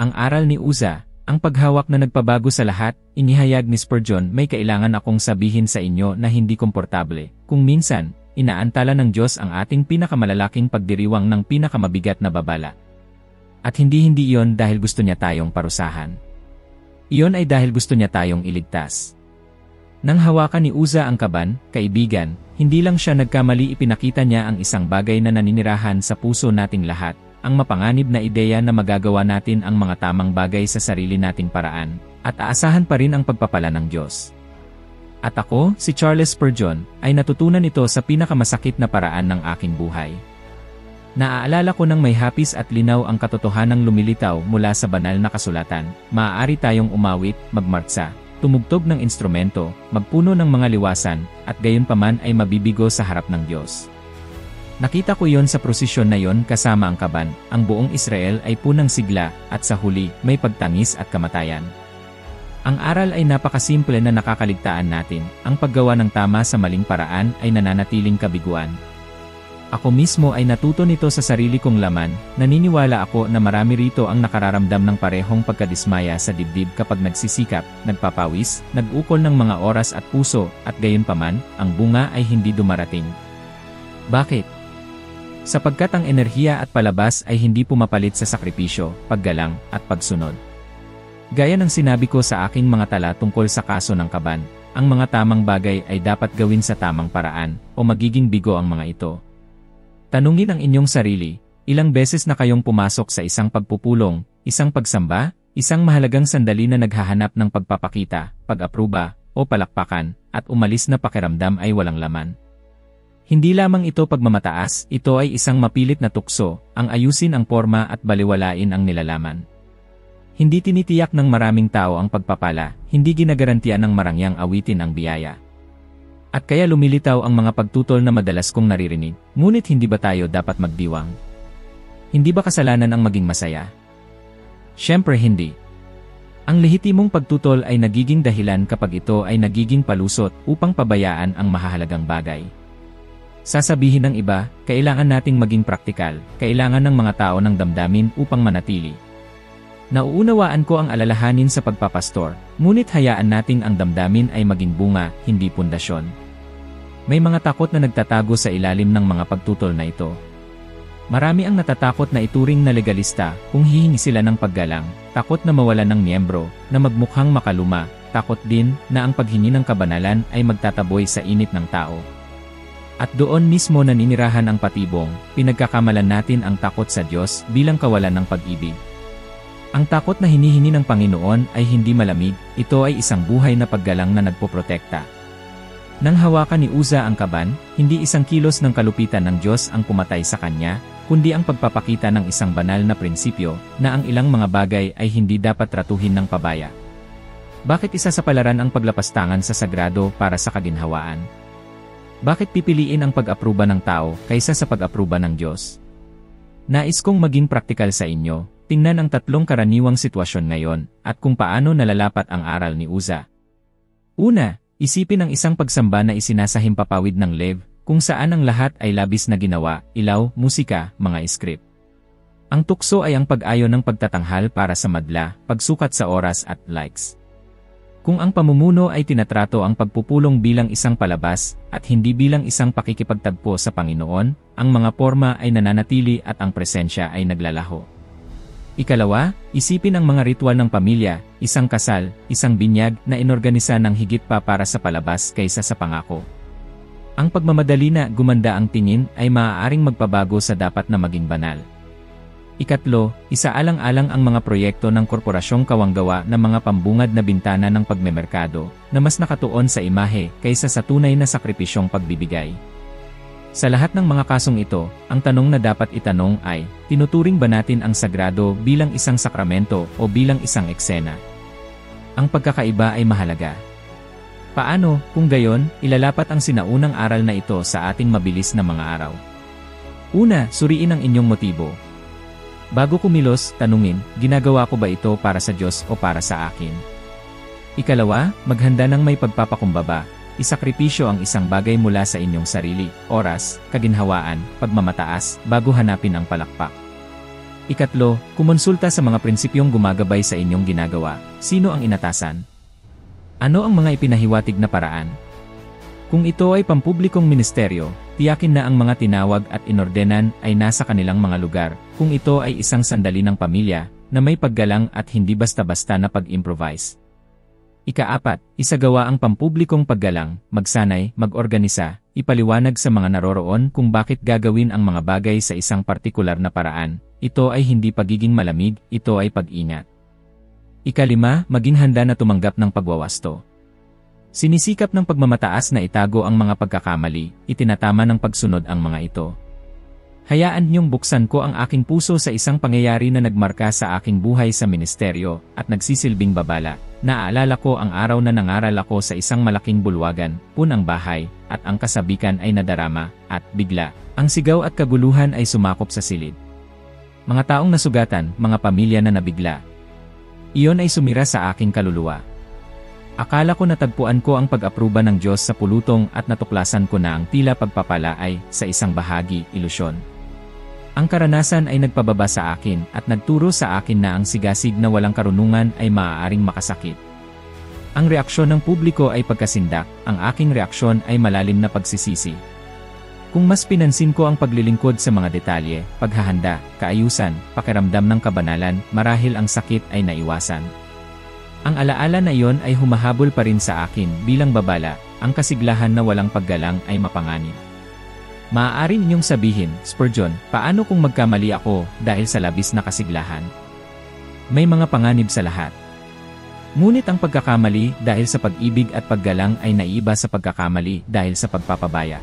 Ang aral ni Uza, ang paghawak na nagpabago sa lahat, inihayag ni Spurgeon, may kailangan akong sabihin sa inyo na hindi komportable. Kung minsan, inaantala ng Diyos ang ating pinakamalalaking pagdiriwang ng pinakamabigat na babala. At hindi iyon dahil gusto niya tayong parusahan. Iyon ay dahil gusto niya tayong iligtas. Nang hawakan ni Uza ang kaban, kaibigan, hindi lang siya nagkamali, ipinakita niya ang isang bagay na naninirahan sa puso nating lahat, ang mapanganib na ideya na magagawa natin ang mga tamang bagay sa sarili nating paraan, at aasahan pa rin ang pagpapala ng Diyos. At ako, si Charles Spurgeon, ay natutunan ito sa pinakamasakit na paraan ng aking buhay. Naaalala ko nang may hapis at linaw ang katotohanang lumilitaw mula sa banal na kasulatan, maaari tayong umawit, magmartsa, tumugtog ng instrumento, magpuno ng mga liwasan, at gayunpaman ay mabibigo sa harap ng Diyos. Nakita ko yon sa prosesyon na yon kasama ang kaban, ang buong Israel ay punang sigla, at sa huli, may pagtangis at kamatayan. Ang aral ay napakasimple na nakakaligtaan natin, ang paggawa ng tama sa maling paraan ay nananatiling kabiguan. Ako mismo ay natuto nito sa sarili kong laman, naniniwala ako na marami rito ang nakararamdam ng parehong pagkadismaya sa dibdib kapag nagsisikap, nagpapawis, nag-ukol ng mga oras at puso, at gayunpaman, ang bunga ay hindi dumarating. Bakit? Sapagkat ang enerhiya at palabas ay hindi pumapalit sa sakripisyo, paggalang, at pagsunod. Gaya ng sinabi ko sa aking mga tala tungkol sa kaso ng kaban, ang mga tamang bagay ay dapat gawin sa tamang paraan, o magiging bigo ang mga ito. Tanungin ang inyong sarili, ilang beses na kayong pumasok sa isang pagpupulong, isang pagsamba, isang mahalagang sandali na naghahanap ng pagpapakita, pag-apruba, o palakpakan, at umalis na pakiramdam ay walang laman. Hindi lamang ito pagmamataas, ito ay isang mapilit na tukso, ang ayusin ang forma at baliwalain ang nilalaman. Hindi tinitiyak ng maraming tao ang pagpapala, hindi ginagarantiyan ng marangyang awitin ang biyaya. At kaya lumilitaw ang mga pagtutol na madalas kong naririnig, ngunit hindi ba tayo dapat magdiwang? Hindi ba kasalanan ang maging masaya? Siyempre hindi. Ang lehitimong pagtutol ay nagiging dahilan kapag ito ay nagiging palusot upang pabayaan ang mahahalagang bagay. Sasabihin ng iba, kailangan nating maging praktikal, kailangan ng mga tao ng damdamin upang manatili. Nauunawaan ko ang alalahanin sa pagpapastor, ngunit hayaan nating ang damdamin ay maging bunga, hindi pundasyon. May mga takot na nagtatago sa ilalim ng mga pagtutol na ito. Marami ang natatakot na ituring na legalista kung hihingi sila ng paggalang, takot na mawalan ng miyembro, na magmukhang makaluma, takot din na ang paghingi ng kabanalan ay magtataboy sa init ng tao. At doon mismo naninirahan ang patibong, pinagkakamalan natin ang takot sa Diyos bilang kawalan ng pag-ibig. Ang takot na hinihingi ng Panginoon ay hindi malamig, ito ay isang buhay na paggalang na nagpoprotekta. Nang hawakan ni Uza ang kaban, hindi isang kilos ng kalupitan ng Diyos ang pumatay sa kanya, kundi ang pagpapakita ng isang banal na prinsipyo na ang ilang mga bagay ay hindi dapat tratuhin ng pabaya. Bakit isa sa palaran ang paglapastangan sa sagrado para sa kaginhawaan? Bakit pipiliin ang pag-apruba ng tao kaysa sa pag-apruba ng Diyos? Nais kong maging praktikal sa inyo, tingnan ang tatlong karaniwang sitwasyon ngayon at kung paano nalalapat ang aral ni Uza. Una, isipin ang isang pagsamba na isinasahimpapawid ng Lev, kung saan ang lahat ay labis na ginawa, ilaw, musika, mga script. Ang tukso ay ang pag-ayo ng pagtatanghal para sa madla, pagsukat sa oras at likes. Kung ang pamumuno ay tinatrato ang pagpupulong bilang isang palabas at hindi bilang isang pakikipagtagpo sa Panginoon, ang mga forma ay nananatili at ang presensya ay naglalaho. Ikalawa, isipin ang mga ritual ng pamilya, isang kasal, isang binyag na inorganisa ng higit pa para sa palabas kaysa sa pangako. Ang pagmamadali na gumanda ang tingin ay maaaring magpabago sa dapat na maging banal. Ikatlo, isaalang-alang ang mga proyekto ng korporasyong kawanggawa na mga pambungad na bintana ng pagmemerkado na mas nakatuon sa imahe kaysa sa tunay na sakripisyong pagbibigay. Sa lahat ng mga kasong ito, ang tanong na dapat itanong ay, tinuturing ba natin ang sagrado bilang isang sakramento o bilang isang eksena? Ang pagkakaiba ay mahalaga. Paano, kung gayon, ilalapat ang sinaunang aral na ito sa ating mabilis na mga araw? Una, suriin ang inyong motibo. Bago kumilos, tanungin, ginagawa ko ba ito para sa Diyos o para sa akin? Ikalawa, maghanda ng may pagpapakumbaba. Isakripisyo ang isang bagay mula sa inyong sarili, oras, kaginhawaan, pagmamataas, bago hanapin ang palakpak. Ikatlo, kumonsulta sa mga prinsipyong gumagabay sa inyong ginagawa. Sino ang inatasan? Ano ang mga ipinahiwatig na paraan? Kung ito ay pampublikong ministeryo, tiyakin na ang mga tinawag at inordenan ay nasa kanilang mga lugar. Kung ito ay isang sandali ng pamilya, na may paggalang at hindi basta-basta na pag-improvise. Ika-4, isagawa ang pampublikong paggalang, magsanay, mag-organisa, ipaliwanag sa mga naroroon kung bakit gagawin ang mga bagay sa isang partikular na paraan. Ito ay hindi pagiging malamig, ito ay pag-ingat. Ika-5, maging handa na tumanggap ng pagwawasto. Sinisikap ng pagmamataas na itago ang mga pagkakamali, itinatama ng pagsunod ang mga ito. Hayaan niyong buksan ko ang aking puso sa isang pangyayari na nagmarka sa aking buhay sa ministeryo at nagsisilbing babala. Naaalala ko ang araw na nangaral ako sa isang malaking bulwagan, punang bahay, at ang kasabikan ay nadarama, at bigla, ang sigaw at kaguluhan ay sumakop sa silid. Mga taong nasugatan, mga pamilya na nabigla. Iyon ay sumira sa aking kaluluwa. Akala ko natagpuan ko ang pag-apruba ng Diyos sa pulutong at natuklasan ko na ang tila pagpapala ay, sa isang bahagi, ilusyon. Ang karanasan ay nagpababa sa akin at nagturo sa akin na ang sigasig na walang karunungan ay maaaring makasakit. Ang reaksyon ng publiko ay pagkasindak, ang aking reaksyon ay malalim na pagsisisi. Kung mas pinansin ko ang paglilingkod sa mga detalye, paghahanda, kaayusan, pakiramdam ng kabanalan, marahil ang sakit ay naiwasan. Ang alaala na iyon ay humahabol pa rin sa akin bilang babala, ang kasiglahan na walang paggalang ay mapanganib. Maaari ninyong sabihin, Spurgeon, paano kung magkamali ako dahil sa labis na kasiglahan? May mga panganib sa lahat. Ngunit ang pagkakamali dahil sa pag-ibig at paggalang ay naiiba sa pagkakamali dahil sa pagpapabaya.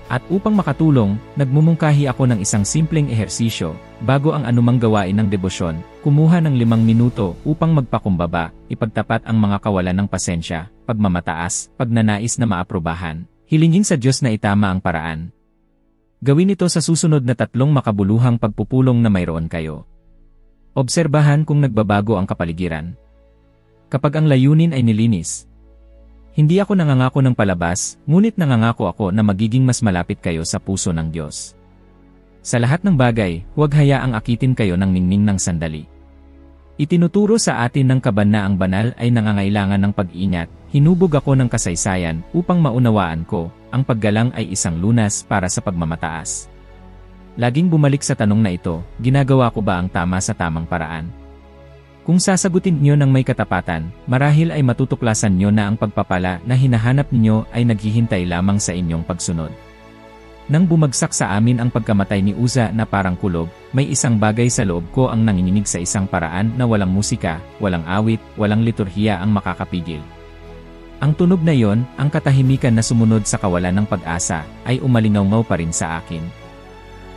At upang makatulong, nagmumungkahi ako ng isang simpleng ehersisyo, bago ang anumang gawain ng debosyon, kumuha ng 5 minuto upang magpakumbaba, ipagtapat ang mga kawalan ng pasensya, pagmamataas, pagnanais na maaprubahan, hilingin sa Diyos na itama ang paraan. Gawin ito sa susunod na 3 makabuluhang pagpupulong na mayroon kayo. Obserbahan kung nagbabago ang kapaligiran. Kapag ang layunin ay nilinis, hindi ako nangangako ng palabas, ngunit nangangako ako na magiging mas malapit kayo sa puso ng Diyos. Sa lahat ng bagay, huwag hayaang akitin kayo ng ningning ng sandali. Itinuturo sa atin ng kaban na ang banal ay nangangailangan ng pag-ingat. Hinubog ako ng kasaysayan upang maunawaan ko, ang paggalang ay isang lunas para sa pagmamataas. Laging bumalik sa tanong na ito, ginagawa ko ba ang tama sa tamang paraan? Kung sasagutin niyo ng may katapatan, marahil ay matutuklasan niyo na ang pagpapala na hinahanap niyo ay naghihintay lamang sa inyong pagsunod. Nang bumagsak sa amin ang pagkamatay ni Uza na parang kulog, may isang bagay sa loob ko ang nanginginig sa isang paraan na walang musika, walang awit, walang liturhiya ang makakapigil. Ang tunog na yon, ang katahimikan na sumunod sa kawalan ng pag-asa, ay umalingaw-ngaw pa rin sa akin.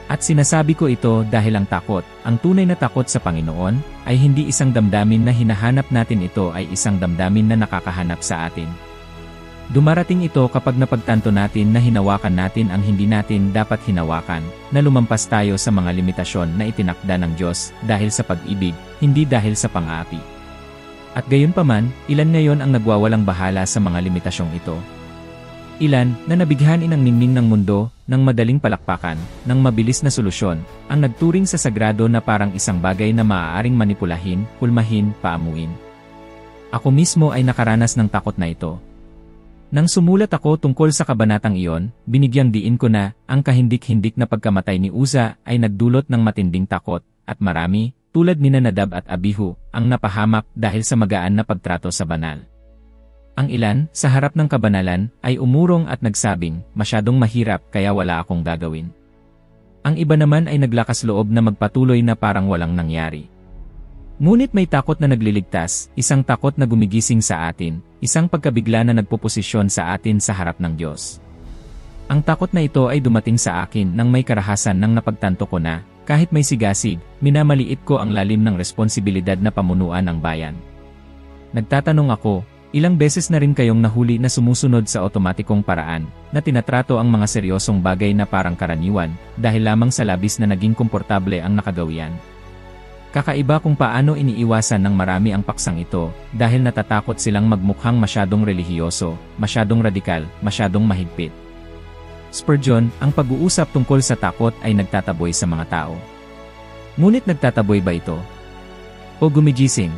At sinasabi ko ito dahil ang takot, ang tunay na takot sa Panginoon, ay hindi isang damdamin na hinahanap natin, ito ay isang damdamin na nakakahanap sa atin. Dumarating ito kapag napagtanto natin na hinawakan natin ang hindi natin dapat hinawakan, na lumampas tayo sa mga limitasyon na itinakda ng Diyos dahil sa pag-ibig, hindi dahil sa pang-aapi. At gayunpaman, ilan ngayon ang nagwawalang bahala sa mga limitasyong ito? Ilan na nabighanin ang ningning ng mundo, ng madaling palakpakan, ng mabilis na solusyon, ang nagturing sa sagrado na parang isang bagay na maaaring manipulahin, hulmahin, paamuin. Ako mismo ay nakaranas ng takot na ito. Nang sumulat ako tungkol sa kabanatang iyon, binigyang diin ko na, ang kahindik-hindik na pagkamatay ni Uza ay nagdulot ng matinding takot, at marami, tulad ni Nadab at Abihu, ang napahamak dahil sa magaan na pagtrato sa banal. Ang ilan, sa harap ng kabanalan, ay umurong at nagsabing, masyadong mahirap kaya wala akong gagawin. Ang iba naman ay naglakas loob na magpatuloy na parang walang nangyari. Ngunit may takot na nagliligtas, isang takot na gumigising sa atin, isang pagkabigla na nagpoposisyon sa atin sa harap ng Diyos. Ang takot na ito ay dumating sa akin nang may karahasan nang napagtanto ko na, kahit may sigasig, minamaliit ko ang lalim ng responsibilidad na pamunuan ng bayan. Nagtatanong ako, ilang beses na rin kayong nahuli na sumusunod sa otomatikong paraan, na tinatrato ang mga seryosong bagay na parang karaniwan, dahil lamang sa labis na naging komportable ang nakagawian. Kakaiba kung paano iniiwasan ng marami ang paksang ito, dahil natatakot silang magmukhang masyadong relihiyoso, masyadong radikal, masyadong mahigpit. Spurgeon, ang pag-uusap tungkol sa takot ay nagtataboy sa mga tao. Ngunit nagtataboy ba ito? O gumigising?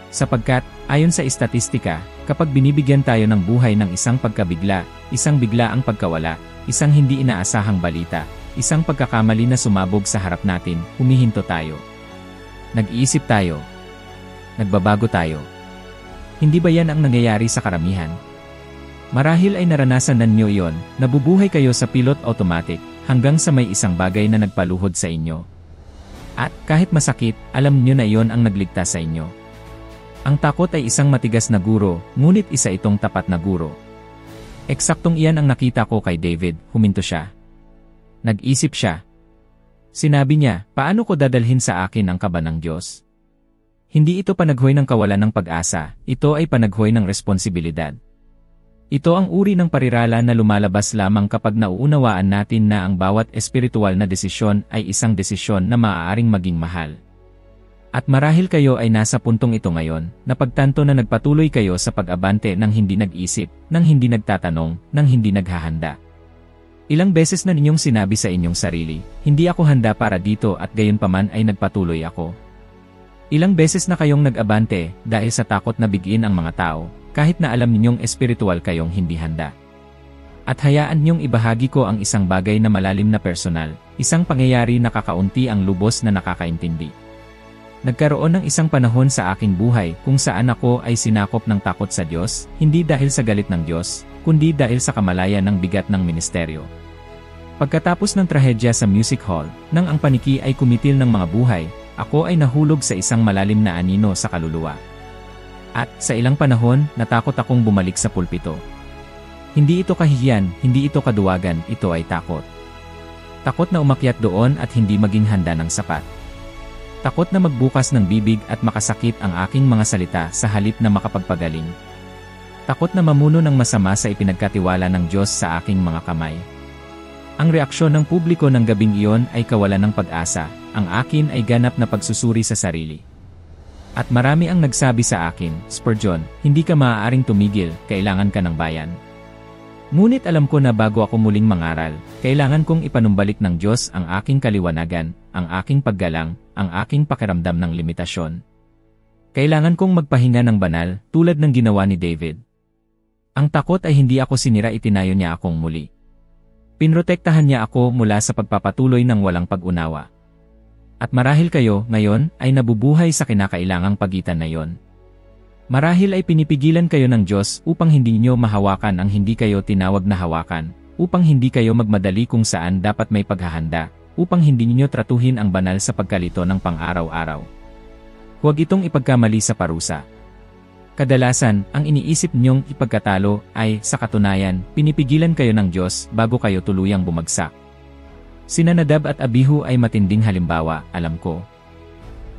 Sapagkat, ayon sa istatistika, kapag binibigyan tayo ng buhay ng isang pagkabigla, isang biglaang pagkawala, isang hindi inaasahang balita, isang pagkakamali na sumabog sa harap natin, humihinto tayo. Nag-iisip tayo. Nagbabago tayo. Hindi ba yan ang nangyayari sa karamihan? Marahil ay naranasan ninyo iyon, nabubuhay kayo sa pilot automatic, hanggang sa may isang bagay na nagpaluhod sa inyo. At, kahit masakit, alam niyo na iyon ang nagligtas sa inyo. Ang takot ay isang matigas na guro, ngunit isa itong tapat na guro. Eksaktong iyan ang nakita ko kay David, huminto siya. Nag-isip siya. Sinabi niya, paano ko dadalhin sa akin ang kaba ng Diyos? Hindi ito panaghoy ng kawalan ng pag-asa, ito ay panaghoy ng responsibilidad. Ito ang uri ng parirala na lumalabas lamang kapag nauunawaan natin na ang bawat espiritual na desisyon ay isang desisyon na maaaring maging mahal. At marahil kayo ay nasa puntong ito ngayon, na pagtanto na nagpatuloy kayo sa pag-abante ng hindi nag-isip, ng hindi nagtatanong, ng hindi naghahanda. Ilang beses na ninyong sinabi sa inyong sarili, hindi ako handa para dito at gayunpaman ay nagpatuloy ako. Ilang beses na kayong nag-abante dahil sa takot na bigin ang mga tao, kahit na alam ninyong espiritual kayong hindi handa. At hayaan niyong ibahagi ko ang isang bagay na malalim na personal, isang pangyayari na kakaunti ang lubos na nakakaintindi. Nagkaroon ng isang panahon sa aking buhay kung saan ako ay sinakop ng takot sa Diyos, hindi dahil sa galit ng Diyos, kundi dahil sa kamalayan ng bigat ng ministeryo. Pagkatapos ng trahedya sa music hall, nang ang paniki ay kumitil ng mga buhay, ako ay nahulog sa isang malalim na anino sa kaluluwa. At, sa ilang panahon, natakot akong bumalik sa pulpito. Hindi ito kahihiyan, hindi ito kaduwagan, ito ay takot. Takot na umakyat doon at hindi maging handa ng sapat. Takot na magbukas ng bibig at makasakit ang aking mga salita sa halip na makapagpagaling. Takot na mamuno ng masama sa ipinagkatiwala ng Diyos sa aking mga kamay. Ang reaksyon ng publiko ng gabing iyon ay kawalan ng pag-asa, ang akin ay ganap na pagsusuri sa sarili. At marami ang nagsabi sa akin, Spurgeon, hindi ka maaaring tumigil, kailangan ka ng bayan. Ngunit alam ko na bago ako muling mangaral, kailangan kong ipanumbalik ng Diyos ang aking kaliwanagan, ang aking paggalang, ang aking pakiramdam ng limitasyon. Kailangan kong magpahinga ng banal, tulad ng ginawa ni David. Ang takot ay hindi ako sinira, itinayo niya akong muli. Pinrotektahan niya ako mula sa pagpapatuloy ng walang pag-unawa. At marahil kayo, ngayon, ay nabubuhay sa kinakailangang pagitan na yon. Marahil ay pinipigilan kayo ng Diyos upang hindi niyo mahawakan ang hindi kayo tinawag na hawakan, upang hindi kayo magmadali kung saan dapat may paghahanda, upang hindi niyo tratuhin ang banal sa pagkalito ng pang-araw-araw. Huwag itong ipagkamali sa parusa. Kadalasan, ang iniisip niyong ipagkatalo ay, sa katunayan, pinipigilan kayo ng Diyos bago kayo tuluyang bumagsak. Sina Nadab at Abihu ay matinding halimbawa, alam ko.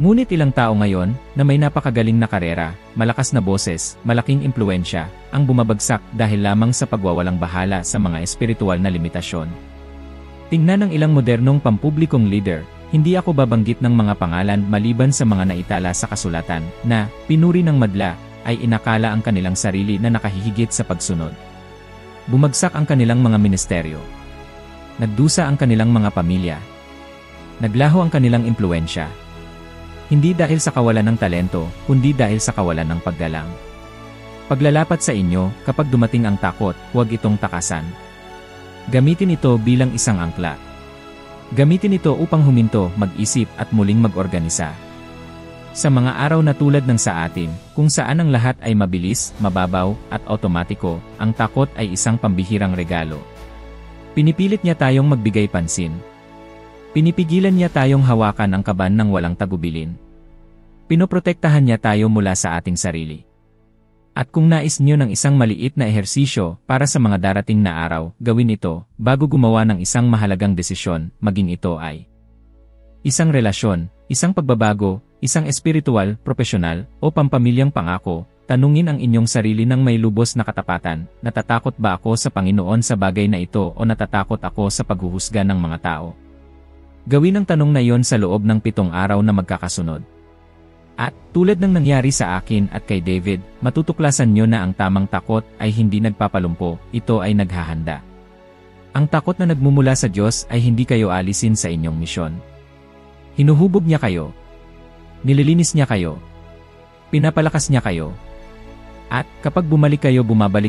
Ngunit ilang tao ngayon, na may napakagaling na karera, malakas na boses, malaking impluensya, ang bumabagsak dahil lamang sa pagwawalang bahala sa mga espiritual na limitasyon. Tingnan ng ilang modernong pampublikong leader, hindi ako babanggit ng mga pangalan maliban sa mga naitala sa kasulatan, na, pinuri ng madla, ay inakala ang kanilang sarili na nakahihigit sa pagsunod. Bumagsak ang kanilang mga ministeryo. Nagdusa ang kanilang mga pamilya. Naglaho ang kanilang impluensya. Hindi dahil sa kawalan ng talento, kundi dahil sa kawalan ng paggalang. Paglalapat sa inyo, kapag dumating ang takot, huwag itong takasan. Gamitin ito bilang isang angkla. Gamitin ito upang huminto, mag-isip at muling mag-organisa. Sa mga araw na tulad ng sa atin, kung saan ang lahat ay mabilis, mababaw, at otomatiko, ang takot ay isang pambihirang regalo. Pinipilit niya tayong magbigay pansin. Pinipigilan niya tayong hawakan ang kaban ng walang tagubilin. Pinoprotektahan niya tayo mula sa ating sarili. At kung nais niyo ng isang maliit na ehersisyo para sa mga darating na araw, gawin ito, bago gumawa ng isang mahalagang desisyon, maging ito ay isang relasyon, isang pagbabago, isang espiritual, propesyonal, o pampamilyang pangako. Tanungin ang inyong sarili ng may lubos na katapatan, natatakot ba ako sa Panginoon sa bagay na ito o natatakot ako sa paghuhusga ng mga tao? Gawin ang tanong na iyon sa loob ng 7 araw na magkakasunod. At, tulad ng nangyari sa akin at kay David, matutuklasan nyo na ang tamang takot ay hindi nagpapalumpo, ito ay naghahanda. Ang takot na nagmumula sa Diyos ay hindi kayo alisin sa inyong misyon. Hinuhubog niya kayo. Nililinis niya kayo. Pinapalakas niya kayo. At kapag bumabalik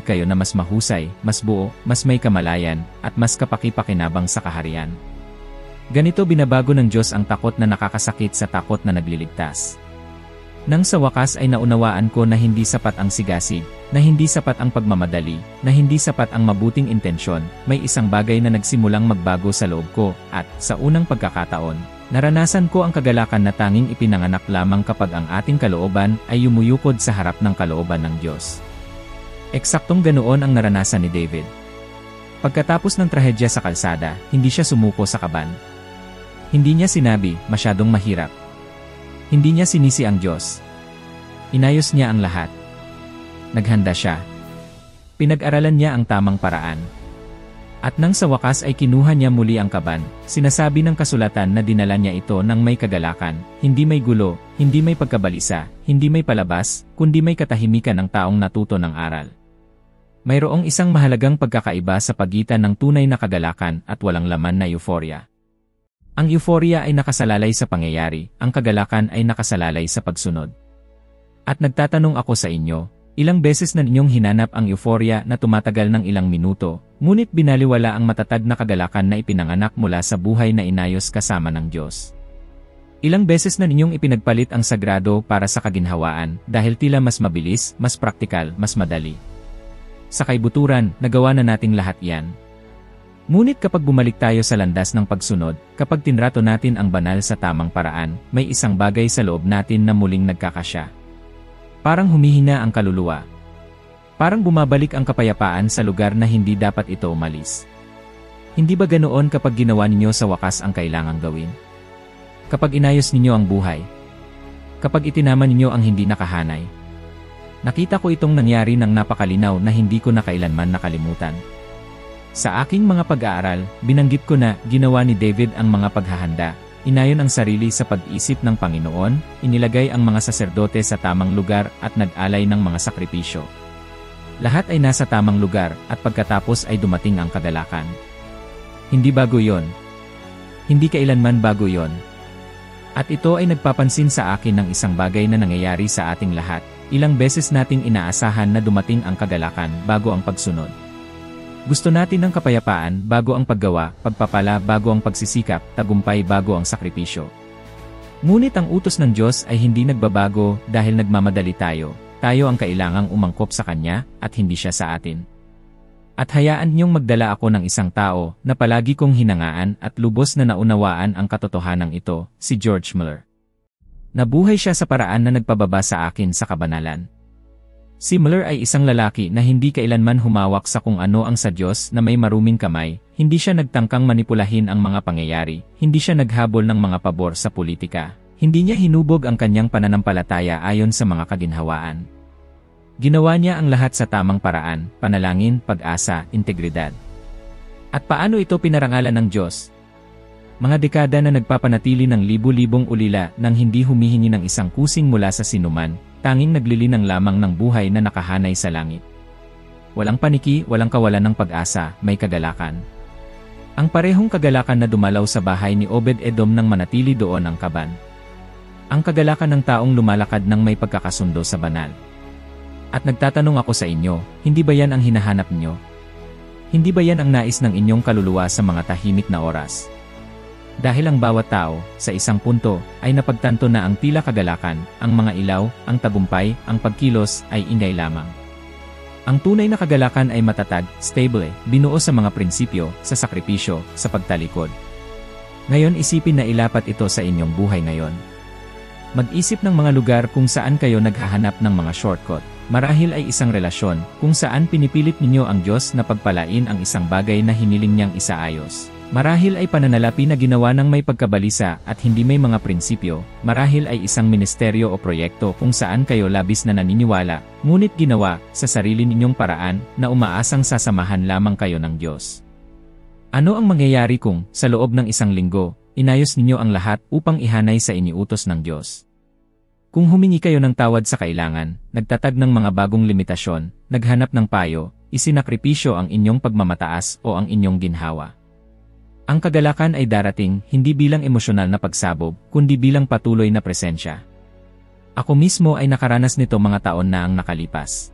kayo na mas mahusay, mas buo, mas may kamalayan, at mas kapaki-pakinabang sa kaharian. Ganito binabago ng Diyos ang takot na nakakasakit sa takot na nagliligtas. Nang sa wakas ay naunawaan ko na hindi sapat ang sigasig, na hindi sapat ang pagmamadali, na hindi sapat ang mabuting intensyon, may isang bagay na nagsimulang magbago sa loob ko, at sa unang pagkakataon, naranasan ko ang kagalakan na tanging ipinanganak lamang kapag ang ating kalooban ay yumuyukod sa harap ng kalooban ng Diyos. Eksaktong ganoon ang naranasan ni David. Pagkatapos ng trahedya sa kalsada, hindi siya sumuko sa kaban. Hindi niya sinabi, masyadong mahirap. Hindi niya sinisi ang Diyos. Inayos niya ang lahat. Naghanda siya. Pinag-aralan niya ang tamang paraan. At nang sa wakas ay kinuha niya muli ang kaban, sinasabi ng kasulatan na dinala niya ito ng may kagalakan, hindi may gulo, hindi may pagkabalisa, hindi may palabas, kundi may katahimikan ng taong natuto ng aral. Mayroong isang mahalagang pagkakaiba sa pagitan ng tunay na kagalakan at walang laman na euphoria. Ang euphoria ay nakasalalay sa pangyayari, ang kagalakan ay nakasalalay sa pagsunod. At nagtatanong ako sa inyo, ilang beses na ninyong hinanap ang euphoria na tumatagal ng ilang minuto, ngunit binaliwala ang matatag na kagalakan na ipinanganak mula sa buhay na inayos kasama ng Diyos. Ilang beses na ninyong ipinagpalit ang sagrado para sa kaginhawaan dahil tila mas mabilis, mas praktikal, mas madali. Sa kaibuturan, nagawa na nating lahat yan. Ngunit kapag bumalik tayo sa landas ng pagsunod, kapag tinrato natin ang banal sa tamang paraan, may isang bagay sa loob natin na muling nagkakasya. Parang humihina ang kaluluwa. Parang bumabalik ang kapayapaan sa lugar na hindi dapat ito umalis. Hindi ba ganoon kapag ginawa ninyo sa wakas ang kailangang gawin? Kapag inayos ninyo ang buhay? Kapag itinama ninyo ang hindi nakahanay? Nakita ko itong nangyari ng napakalinaw na hindi ko na kailanman nakalimutan. Sa aking mga pag-aaral, binanggit ko na ginawa ni David ang mga paghahanda, inayon ang sarili sa pag-isip ng Panginoon, inilagay ang mga saserdote sa tamang lugar at nag-alay ng mga sakripisyo. Lahat ay nasa tamang lugar at pagkatapos ay dumating ang kagalakan. Hindi bago yon. Hindi kailanman bago yon. At ito ay nagpapansin sa akin ng isang bagay na nangyayari sa ating lahat. Ilang beses nating inaasahan na dumating ang kagalakan bago ang pagsunod. Gusto natin ng kapayapaan bago ang paggawa, pagpapala bago ang pagsisikap, tagumpay bago ang sakripisyo. Ngunit ang utos ng Diyos ay hindi nagbabago dahil nagmamadali tayo. Tayo ang kailangang umangkop sa Kanya at hindi siya sa atin. At hayaan niyong magdala ako ng isang tao na palagi kong hinangaan at lubos na naunawaan ang katotohanan ito, si George Mueller. Nabuhay siya sa paraan na nagpababa sa akin sa kabanalan. Si Mueller ay isang lalaki na hindi kailanman humawak sa kung ano ang sa Diyos na may maruming kamay, hindi siya nagtangkang manipulahin ang mga pangyayari, hindi siya naghabol ng mga pabor sa politika, hindi niya hinubog ang kanyang pananampalataya ayon sa mga kaginhawaan. Ginawa niya ang lahat sa tamang paraan, panalangin, pag-asa, integridad. At paano ito pinarangalan ng Diyos? Mga dekada na nagpapanatili ng libu-libong ulila nang hindi humihingi ng isang kusing mula sa sinuman, tanging naglilinang lamang ng buhay na nakahanay sa langit. Walang paniki, walang kawalan ng pag-asa, may kagalakan. Ang parehong kagalakan na dumalaw sa bahay ni Obed-Edom nang manatili doon ang kaban. Ang kagalakan ng taong lumalakad ng may pagkakasundo sa banal. At nagtatanong ako sa inyo, hindi ba yan ang hinahanap niyo? Hindi ba yan ang nais ng inyong kaluluwa sa mga tahimik na oras? Dahil ang bawat tao, sa isang punto, ay napagtanto na ang tila kagalakan, ang mga ilaw, ang tagumpay, ang pagkilos, ay ingay lamang. Ang tunay na kagalakan ay matatag, stable, binuo sa mga prinsipyo, sa sakripisyo, sa pagtalikod. Ngayon isipin na ilapat ito sa inyong buhay ngayon. Mag-isip ng mga lugar kung saan kayo naghahanap ng mga shortcut. Marahil ay isang relasyon, kung saan pinipilit ninyo ang Diyos na pagpalain ang isang bagay na hiniling niyang isaayos. Marahil ay pananalapi na ginawa ng may pagkabalisa at hindi may mga prinsipyo, marahil ay isang ministeryo o proyekto kung saan kayo labis na naniniwala, ngunit ginawa sa sarili ninyong paraan na umaasang sasamahan lamang kayo ng Diyos. Ano ang mangyayari kung, sa loob ng isang linggo, inayos ninyo ang lahat upang ihanay sa iniutos ng Diyos? Kung humingi kayo ng tawad sa kailangan, nagtatag ng mga bagong limitasyon, naghanap ng payo, isinakripisyo ang inyong pagmamataas o ang inyong ginhawa. Ang kagalakan ay darating hindi bilang emosyonal na pagsabog, kundi bilang patuloy na presensya. Ako mismo ay nakaranas nito mga taon na ang nakalipas.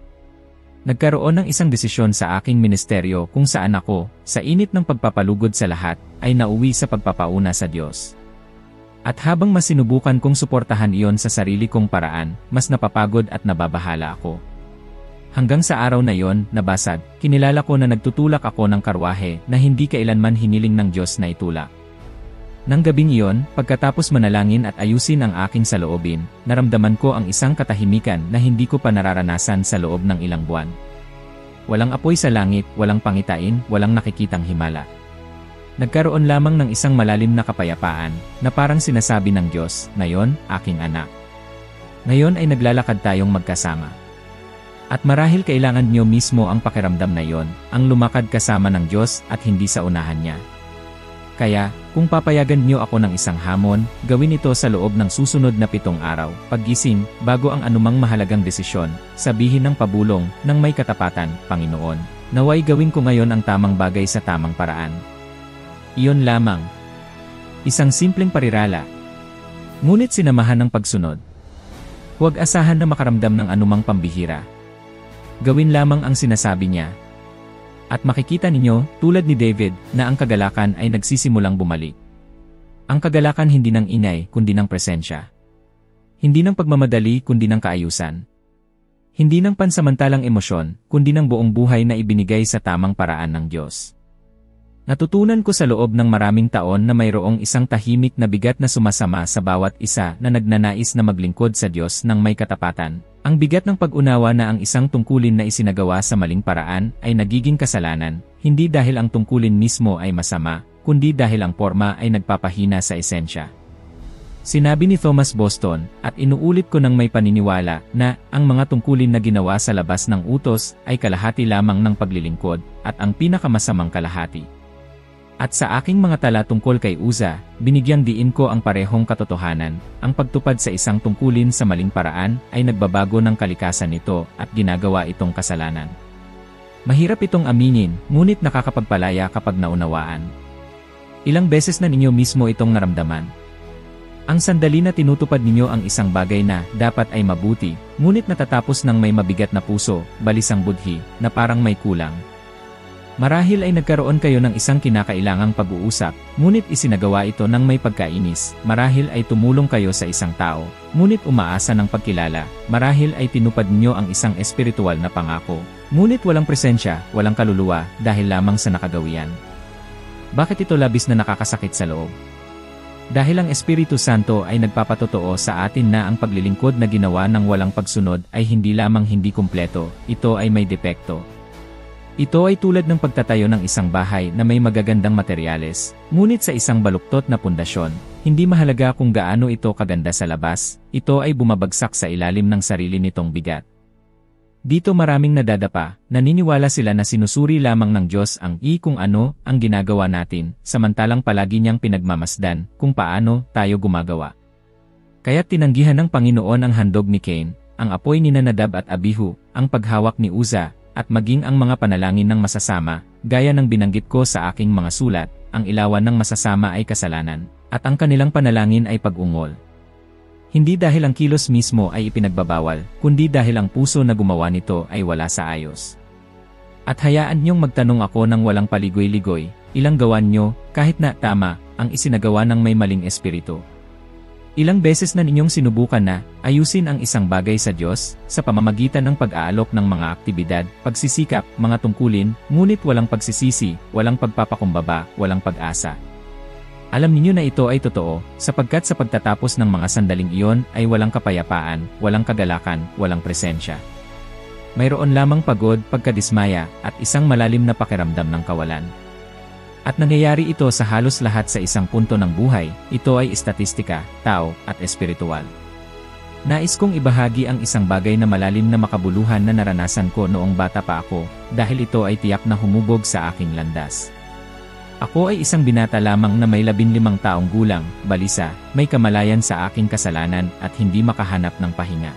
Nagkaroon ng isang desisyon sa aking ministeryo kung saan ako, sa init ng pagpapalugod sa lahat, ay nauwi sa pagpapauna sa Diyos. At habang mas sinubukan kong suportahan iyon sa sarili kong paraan, mas napapagod at nababahala ako. Hanggang sa araw na iyon, nabasag, kinilala ko na nagtutulak ako ng karwahe na hindi kailanman hiniling ng Diyos na itulak. Nang gabing iyon, pagkatapos manalangin at ayusin ang aking saloobin, naramdaman ko ang isang katahimikan na hindi ko pa nararanasan sa loob ng ilang buwan. Walang apoy sa langit, walang pangitain, walang nakikitang himala. Nagkaroon lamang ng isang malalim na kapayapaan, na parang sinasabi ng Diyos, "Ngayon, aking anak. Ngayon ay naglalakad tayong magkasama." At marahil kailangan niyo mismo ang pakiramdam na iyon, ang lumakad kasama ng Diyos at hindi sa unahan niya. Kaya, kung papayagan niyo ako ng isang hamon, gawin ito sa loob ng susunod na 7 araw, paggising, bago ang anumang mahalagang desisyon, sabihin ng pabulong, ng may katapatan, "Panginoon, naway gawin ko ngayon ang tamang bagay sa tamang paraan." Iyon lamang. Isang simpleng parirala. Ngunit sinamahan ng pagsunod. Huwag asahan na makaramdam ng anumang pambihira. Gawin lamang ang sinasabi niya. At makikita ninyo, tulad ni David, na ang kagalakan ay nagsisimulang bumalik. Ang kagalakan hindi ng ingay, kundi ng presensya. Hindi ng pagmamadali, kundi ng kaayusan. Hindi ng pansamantalang emosyon, kundi ng buong buhay na ibinigay sa tamang paraan ng Diyos. Natutunan ko sa loob ng maraming taon na mayroong isang tahimik na bigat na sumasama sa bawat isa na nagnanais na maglingkod sa Diyos ng may katapatan. Ang bigat ng pag-unawa na ang isang tungkulin na isinagawa sa maling paraan ay nagiging kasalanan, hindi dahil ang tungkulin mismo ay masama, kundi dahil ang porma ay nagpapahina sa esensya. Sinabi ni Thomas Boston, at inuulit ko ng may paniniwala, na ang mga tungkulin na ginawa sa labas ng utos ay kalahati lamang ng paglilingkod, at ang pinakamasamang kalahati. At sa aking mga tala tungkol kay Uza, binigyang diin ko ang parehong katotohanan, ang pagtupad sa isang tungkulin sa maling paraan ay nagbabago ng kalikasan nito at ginagawa itong kasalanan. Mahirap itong aminin, ngunit nakakapagpalaya kapag naunawaan. Ilang beses na ninyo mismo itong naramdaman. Ang sandali na tinutupad ninyo ang isang bagay na dapat ay mabuti, ngunit natatapos ng may mabigat na puso, balisang budhi, na parang may kulang. Marahil ay nagkaroon kayo ng isang kinakailangang pag-uusap, ngunit isinagawa ito ng may pagkainis. Marahil ay tumulong kayo sa isang tao, ngunit umaasa ng pagkilala. Marahil ay tinupad niyo ang isang espiritual na pangako, ngunit walang presensya, walang kaluluwa, dahil lamang sa nakagawian. Bakit ito labis na nakakasakit sa loob? Dahil ang Espiritu Santo ay nagpapatotoo sa atin na ang paglilingkod na ginawa ng walang pagsunod ay hindi lamang hindi kumpleto, ito ay may depekto. Ito ay tulad ng pagtatayo ng isang bahay na may magagandang materyales, ngunit sa isang baluktot na pundasyon, hindi mahalaga kung gaano ito kaganda sa labas, ito ay bumabagsak sa ilalim ng sarili nitong bigat. Dito maraming nadadapa, naniniwala sila na sinusuri lamang ng Diyos ang kung ano ang ginagawa natin, samantalang palagi niyang pinagmamasdan kung paano tayo gumagawa. Kaya't tinanggihan ng Panginoon ang handog ni Cain, ang apoy ni Nadab at Abihu, ang paghawak ni Uza, at maging ang mga panalangin ng masasama, gaya ng binanggit ko sa aking mga sulat, ang ilawan ng masasama ay kasalanan, at ang kanilang panalangin ay pag-ungol. Hindi dahil ang kilos mismo ay ipinagbabawal, kundi dahil ang puso na gumawa nito ay wala sa ayos. At hayaan niyong magtanong ako ng walang paligoy-ligoy, ilang gawan niyo, kahit na tama, ang isinagawa ng may maling espiritu. Ilang beses na ninyong sinubukan na ayusin ang isang bagay sa Diyos sa pamamagitan ng pag-aalok ng mga aktibidad, pagsisikap, mga tungkulin, ngunit walang pagsisisi, walang pagpapakumbaba, walang pag-asa. Alam ninyo na ito ay totoo, sapagkat sa pagtatapos ng mga sandaling iyon ay walang kapayapaan, walang kagalakan, walang presensya. Mayroon lamang pagod, pagkadismaya, at isang malalim na pakiramdam ng kawalan. At nangyayari ito sa halos lahat sa isang punto ng buhay, ito ay estatistika, tao, at espiritual. Nais kong ibahagi ang isang bagay na malalim na makabuluhan na naranasan ko noong bata pa ako, dahil ito ay tiyak na humubog sa aking landas. Ako ay isang binata lamang na may 15 taong gulang, balisa, may kamalayan sa aking kasalanan at hindi makahanap ng pahinga.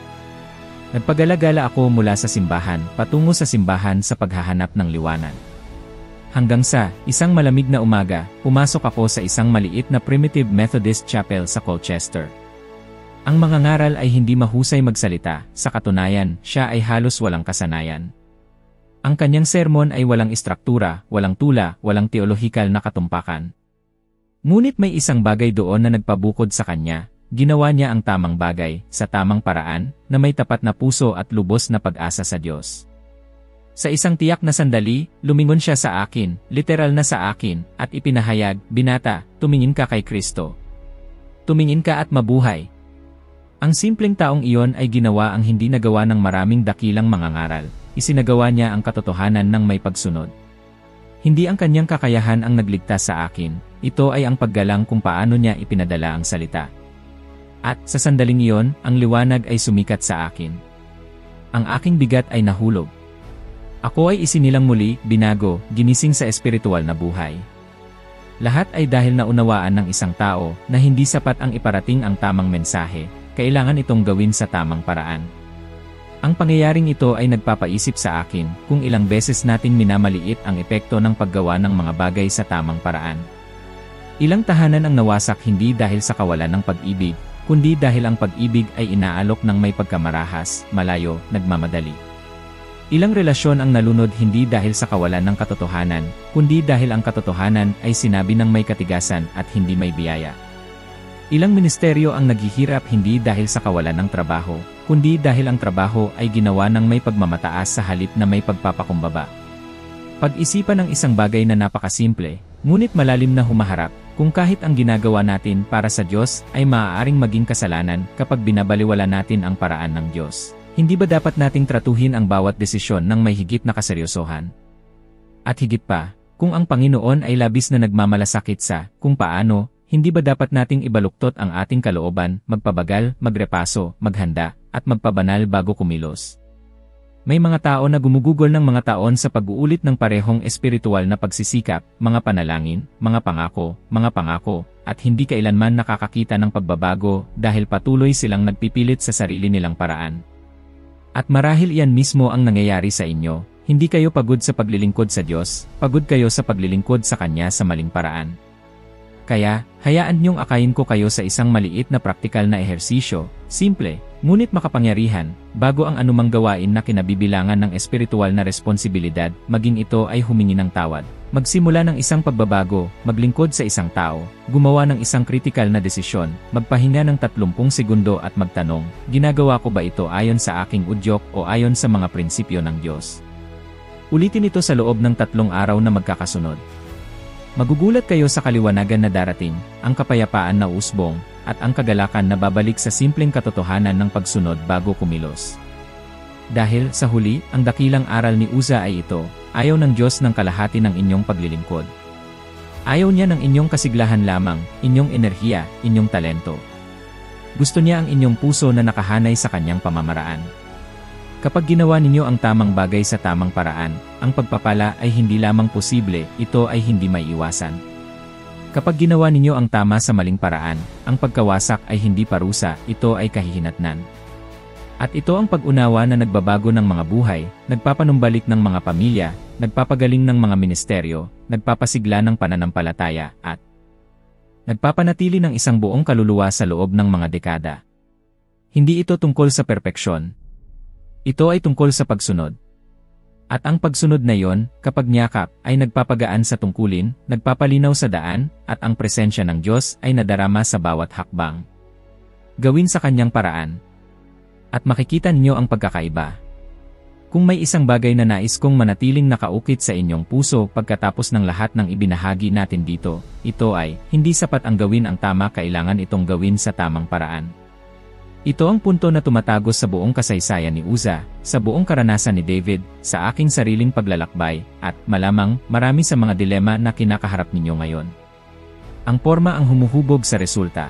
Nagpagala-gala ako mula sa simbahan, patungo sa simbahan sa paghahanap ng liwanag. Hanggang sa, isang malamig na umaga, pumasok ako sa isang maliit na Primitive Methodist Chapel sa Colchester. Ang mga ngaral ay hindi mahusay magsalita, sa katunayan, siya ay halos walang kasanayan. Ang kanyang sermon ay walang istruktura, walang tula, walang teolohikal na katumpakan. Ngunit may isang bagay doon na nagpabukod sa kanya, ginawa niya ang tamang bagay, sa tamang paraan, na may tapat na puso at lubos na pag-asa sa Diyos. Sa isang tiyak na sandali, lumingon siya sa akin, literal na sa akin, at ipinahayag, "Binata, tumingin ka kay Kristo. Tumingin ka at mabuhay." Ang simpleng taong iyon ay ginawa ang hindi nagawa ng maraming dakilang mangangaral. Isinagawa niya ang katotohanan ng may pagsunod. Hindi ang kanyang kakayahan ang nagligtas sa akin, ito ay ang paggalang kung paano niya ipinadala ang salita. At sa sandaling iyon, ang liwanag ay sumikat sa akin. Ang aking bigat ay nahulog. Ako ay isinilang muli, binago, ginising sa espiritual na buhay. Lahat ay dahil naunawaan ng isang tao na hindi sapat ang iparating ang tamang mensahe, kailangan itong gawin sa tamang paraan. Ang pangyayaring ito ay nagpapaisip sa akin kung ilang beses nating minamaliit ang epekto ng paggawa ng mga bagay sa tamang paraan. Ilang tahanan ang nawasak hindi dahil sa kawalan ng pag-ibig, kundi dahil ang pag-ibig ay inaalok ng may pagkamarahas, malayo, nagmamadali. Ilang relasyon ang nalunod hindi dahil sa kawalan ng katotohanan, kundi dahil ang katotohanan ay sinabi ng may katigasan at hindi may biyaya. Ilang ministeryo ang naghihirap hindi dahil sa kawalan ng trabaho, kundi dahil ang trabaho ay ginawa ng may pagmamataas sa halip na may pagpapakumbaba. Pag-isipan ng isang bagay na napakasimple, ngunit malalim na humaharap, kung kahit ang ginagawa natin para sa Diyos ay maaaring maging kasalanan kapag binabaliwala natin ang paraan ng Diyos. Hindi ba dapat nating tratuhin ang bawat desisyon ng may higit na kaseryosohan? At higit pa, kung ang Panginoon ay labis na nagmamalasakit sa kung paano, hindi ba dapat nating ibaluktot ang ating kalooban, magpabagal, magrepaso, maghanda, at magpabanal bago kumilos? May mga tao na gumugugol ng mga taon sa pag-uulit ng parehong espiritual na pagsisikap, mga panalangin, mga pangako, at hindi kailanman nakakakita ng pagbabago dahil patuloy silang nagpipilit sa sarili nilang paraan. At marahil iyan mismo ang nangyayari sa inyo, hindi kayo pagod sa paglilingkod sa Diyos, pagod kayo sa paglilingkod sa Kanya sa maling paraan. Kaya, hayaan niyong akayin ko kayo sa isang maliit na praktikal na ehersisyo, simple, ngunit makapangyarihan, bago ang anumang gawain na kinabibilangan ng espiritual na responsibilidad, maging ito ay humingi ng tawad. Magsimula ng isang pagbabago, maglingkod sa isang tao, gumawa ng isang kritikal na desisyon, magpahinga ng 30 segundo at magtanong, ginagawa ko ba ito ayon sa aking udyok o ayon sa mga prinsipyo ng Diyos? Ulitin ito sa loob ng 3 araw na magkakasunod. Magugulat kayo sa kaliwanagan na darating, ang kapayapaan na usbong, at ang kagalakan na babalik sa simpleng katotohanan ng pagsunod bago kumilos. Dahil, sa huli, ang dakilang aral ni Uza ay ito, ayaw ng Diyos ng kalahati ng inyong paglilingkod. Ayaw niya ng inyong kasiglahan lamang, inyong enerhiya, inyong talento. Gusto niya ang inyong puso na nakahanay sa kanyang pamamaraan. Kapag ginawa ninyo ang tamang bagay sa tamang paraan, ang pagpapala ay hindi lamang posible, ito ay hindi may iwasan. Kapag ginawa ninyo ang tama sa maling paraan, ang pagkawasak ay hindi parusa, ito ay kahihinatnan. At ito ang pag-unawa na nagbabago ng mga buhay, nagpapanumbalik ng mga pamilya, nagpapagaling ng mga ministeryo, nagpapasigla ng pananampalataya, at nagpapanatili ng isang buong kaluluwa sa loob ng mga dekada. Hindi ito tungkol sa perpeksyon. Ito ay tungkol sa pagsunod. At ang pagsunod na iyon, kapag niyakap, ay nagpapagaan sa tungkulin, nagpapalinaw sa daan, at ang presensya ng Diyos ay nadarama sa bawat hakbang. Gawin sa kanyang paraan. At makikita ninyo ang pagkakaiba. Kung may isang bagay na nais kong manatiling nakaukit sa inyong puso pagkatapos ng lahat ng ibinahagi natin dito, ito ay, hindi sapat ang gawin ang tama, kailangan itong gawin sa tamang paraan. Ito ang punto na tumatagos sa buong kasaysayan ni Uza, sa buong karanasan ni David, sa aking sariling paglalakbay, at, malamang, marami sa mga dilema na kinakaharap ninyo ngayon. Ang porma ang humuhubog sa resulta.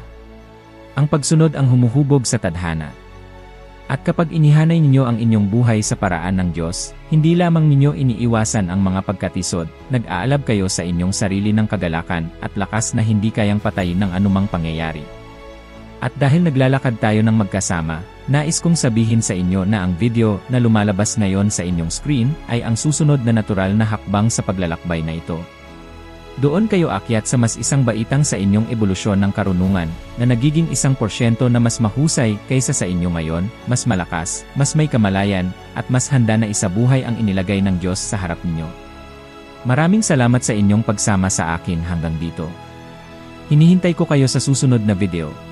Ang pagsunod ang humuhubog sa tadhana. At kapag inihanay ninyo ang inyong buhay sa paraan ng Diyos, hindi lamang ninyo iniiwasan ang mga pagkatisod, nag-aalab kayo sa inyong sarili ng kagalakan at lakas na hindi kayang patayin ng anumang pangyayari. At dahil naglalakad tayo ng magkasama, Nais kong sabihin sa inyo na ang video na lumalabas ngayon sa inyong screen ay ang susunod na natural na hakbang sa paglalakbay na ito. Doon kayo akyat sa mas isang baitang sa inyong ebolusyon ng karunungan, na nagiging 1% na mas mahusay kaysa sa inyo ngayon, mas malakas, mas may kamalayan, at mas handa na isabuhay ang inilagay ng Diyos sa harap ninyo. Maraming salamat sa inyong pagsama sa akin hanggang dito. Hinihintay ko kayo sa susunod na video.